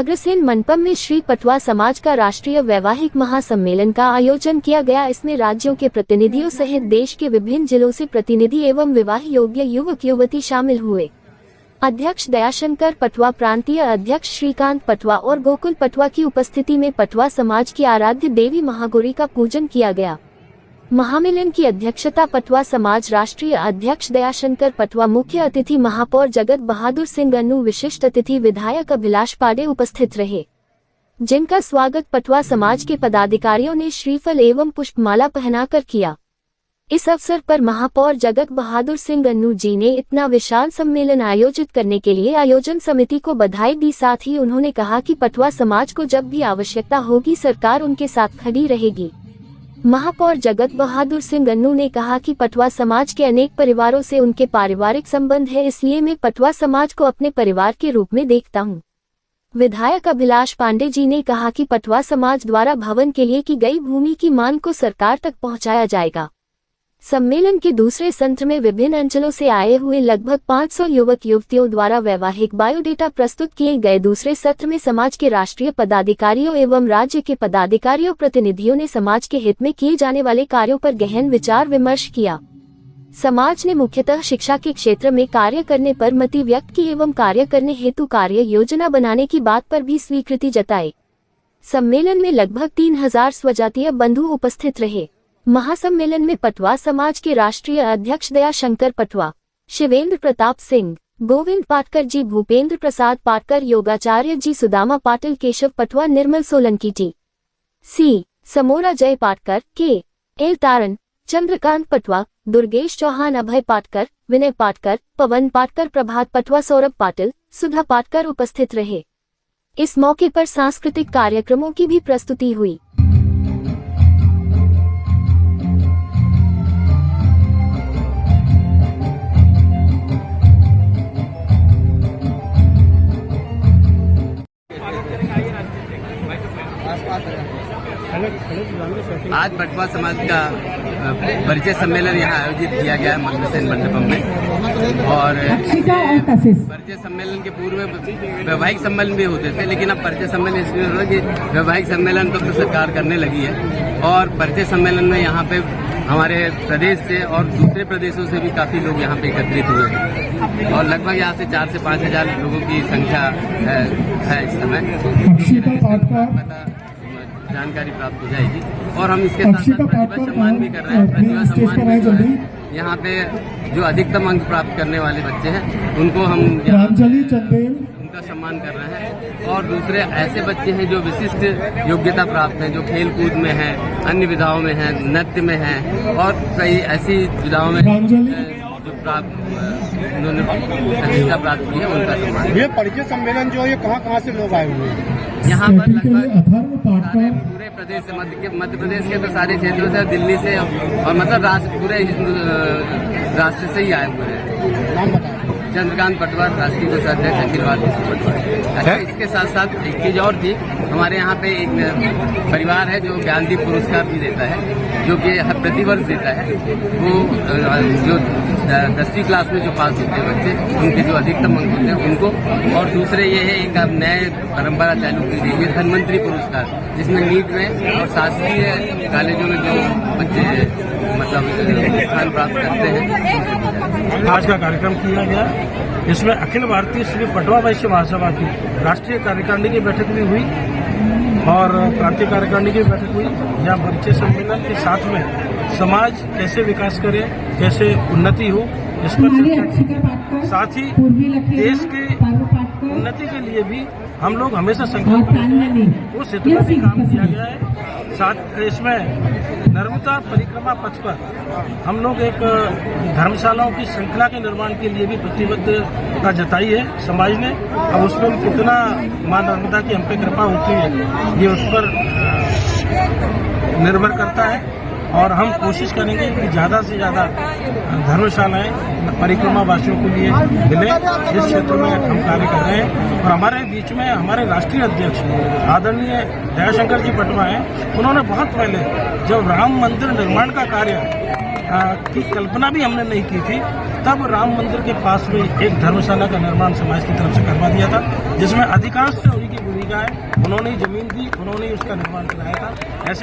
अग्रसेन मंडपम में श्री पटवा समाज का राष्ट्रीय वैवाहिक महासम्मेलन का आयोजन किया गया। इसमें राज्यों के प्रतिनिधियों सहित देश के विभिन्न जिलों से प्रतिनिधि एवं विवाह योग्य युवक युवती शामिल हुए। अध्यक्ष दयाशंकर पटवा, प्रांतीय अध्यक्ष श्रीकांत पटवा और गोकुल पटवा की उपस्थिति में पटवा समाज की आराध्य देवी महागौरी का पूजन किया गया। महामिलन की अध्यक्षता पटवा समाज राष्ट्रीय अध्यक्ष दयाशंकर पटवा, मुख्य अतिथि महापौर जगत बहादुर सिंह अन्नू, विशिष्ट अतिथि विधायक अभिलाष पांडे उपस्थित रहे, जिनका स्वागत पटवा समाज के पदाधिकारियों ने श्रीफल एवं पुष्पमाला पहनाकर किया। इस अवसर पर महापौर जगत बहादुर सिंह अन्नू जी ने इतना विशाल सम्मेलन आयोजित करने के लिए आयोजन समिति को बधाई दी। साथ ही उन्होंने कहा कि पटवा समाज को जब भी आवश्यकता होगी सरकार उनके साथ खड़ी रहेगी। महापौर जगत बहादुर सिंह अन्नू ने कहा कि पटवा समाज के अनेक परिवारों से उनके पारिवारिक संबंध है, इसलिए मैं पटवा समाज को अपने परिवार के रूप में देखता हूं। विधायक अभिलाष पांडे जी ने कहा कि पटवा समाज द्वारा भवन के लिए की गई भूमि की मांग को सरकार तक पहुंचाया जाएगा। सम्मेलन के दूसरे सत्र में विभिन्न अंचलों से आए हुए लगभग 500 युवक युवतियों द्वारा वैवाहिक बायोडेटा प्रस्तुत किए गए। दूसरे सत्र में समाज के राष्ट्रीय पदाधिकारियों एवं राज्य के पदाधिकारियों प्रतिनिधियों ने समाज के हित में किए जाने वाले कार्यों पर गहन विचार विमर्श किया। समाज ने मुख्यतः शिक्षा के क्षेत्र में कार्य करने पर मति व्यक्त की एवं कार्य करने हेतु कार्य योजना बनाने की बात पर भी स्वीकृति जताई। सम्मेलन में लगभग 3000 स्वजातीय बंधु उपस्थित रहे। महासम्मेलन में पटवा समाज के राष्ट्रीय अध्यक्ष दयाशंकर पटवा, शिवेंद्र प्रताप सिंह, गोविंद पाटकर जी, भूपेंद्र प्रसाद पाटकर, योगाचार्य जी, सुदामा पाटिल, केशव पटवा, निर्मल सोलंकी जी, सी समोरा, जय पाटकर, के एल तारन, चंद्रकांत पटवा, दुर्गेश चौहान, अभय पाटकर, विनय पाटकर, पवन पाटकर, प्रभात पटवा, सौरभ पाटिल, सुधा पाटकर उपस्थित रहे। इस मौके पर सांस्कृतिक कार्यक्रमों की भी प्रस्तुति हुई। आज पटवा समाज का परिचय सम्मेलन यहाँ आयोजित किया गया है अग्रसेन मंडपम में। और परिचय सम्मेलन के पूर्व वैवाहिक सम्मेलन भी होते थे, लेकिन अब परिचय सम्मेलन इसलिए हो रहा है कि वैवाहिक सम्मेलन तो सरकार करने लगी है। और परिचय सम्मेलन में यहाँ पे हमारे प्रदेश से और दूसरे प्रदेशों से भी काफी लोग यहाँ पे एकत्रित हुए हैं और लगभग यहाँ से 4 से 5 हजार लोगों की संख्या है इस समय। जानकारी प्राप्त हो जाएगी और हम इसके साथ साथ प्रतिभा सम्मान भी कर रहे हैं। प्रतिभा सम्मान में यहाँ पे जो अधिकतम अंक प्राप्त करने वाले बच्चे हैं उनको हम उनका सम्मान कर रहे हैं। और दूसरे ऐसे बच्चे हैं जो विशिष्ट योग्यता प्राप्त हैं, जो खेल कूद में हैं, अन्य विधाओं में हैं, नृत्य में हैं और कई ऐसी विधाओं में जो उन्होंने प्रतिष्ठा प्राप्त की है उनका सम्मान। ये परिचय सम्मेलन जो है कहाँ से लोग आए हुए हैं? यहाँ पर लगभग पूरे प्रदेश से, मध्य प्रदेश के तो सारे क्षेत्रों से, दिल्ली से और मतलब पूरे राष्ट्र से ही आए हुए हैं। नाम बताएं। चंद्रकांत पटवा, राष्ट्रीय कोषाध्यक्ष अखिल भारतीय पटवा। अच्छा, इसके साथ साथ एक चीज और थी, हमारे यहाँ पे एक परिवार है जो ज्ञानदीप पुरस्कार भी देता है, जो कि प्रतिवर्ष देता है। वो जो 10वीं क्लास में जो पास होते हैं बच्चे, उनके जो अधिकतम अंक होते हैं उनको। और दूसरे ये है एक अब नए परंपरा चालू की गई है धनवंतरी पुरस्कार, जिसमें नीट में और शासकीय कॉलेजों में जो बच्चे मतलब स्थान प्राप्त करते हैं। आज का कार्यक्रम किया गया, इसमें अखिल भारतीय श्री पटवा वैश्य महासभा की राष्ट्रीय कार्यकारिणी की बैठक भी हुई और प्रांतीय कार्यकारिणी की बैठक हुई। यहाँ परिचय सम्मेलन के साथ में समाज कैसे विकास करे, कैसे उन्नति हो, इस पर चर्चा। साथ ही देश के उन्नति के लिए भी हम लोग हमेशा संकल्प लेते हैं, उस हेतु में भी काम किया गया है। साथ इसमें नर्मदा परिक्रमा पथ पर हम लोग एक धर्मशालाओं की श्रृंखला के निर्माण के लिए भी प्रतिबद्धता जताई है समाज ने। अब उसमें कितना मां नर्मदा की हम पे कृपा होती है ये उस पर निर्भर करता है और हम कोशिश करेंगे कि ज़्यादा से ज़्यादा धर्मशालाएं परिक्रमा वासियों के लिए मिले। इस क्षेत्र में हम कार्य कर रहे हैं और हमारे बीच में हमारे राष्ट्रीय अध्यक्ष आदरणीय दयाशंकर जी पटवा हैं। उन्होंने बहुत पहले जब राम मंदिर निर्माण का कार्य की कल्पना भी हमने नहीं की थी, तब राम मंदिर के पास में एक धर्मशाला का निर्माण समाज की तरफ से करवा दिया था, जिसमें अधिकांश चोरी की भूमिका का है, उन्होंने ही जमीन दी, उन्होंने ही उसका निर्माण कराया था। ऐसे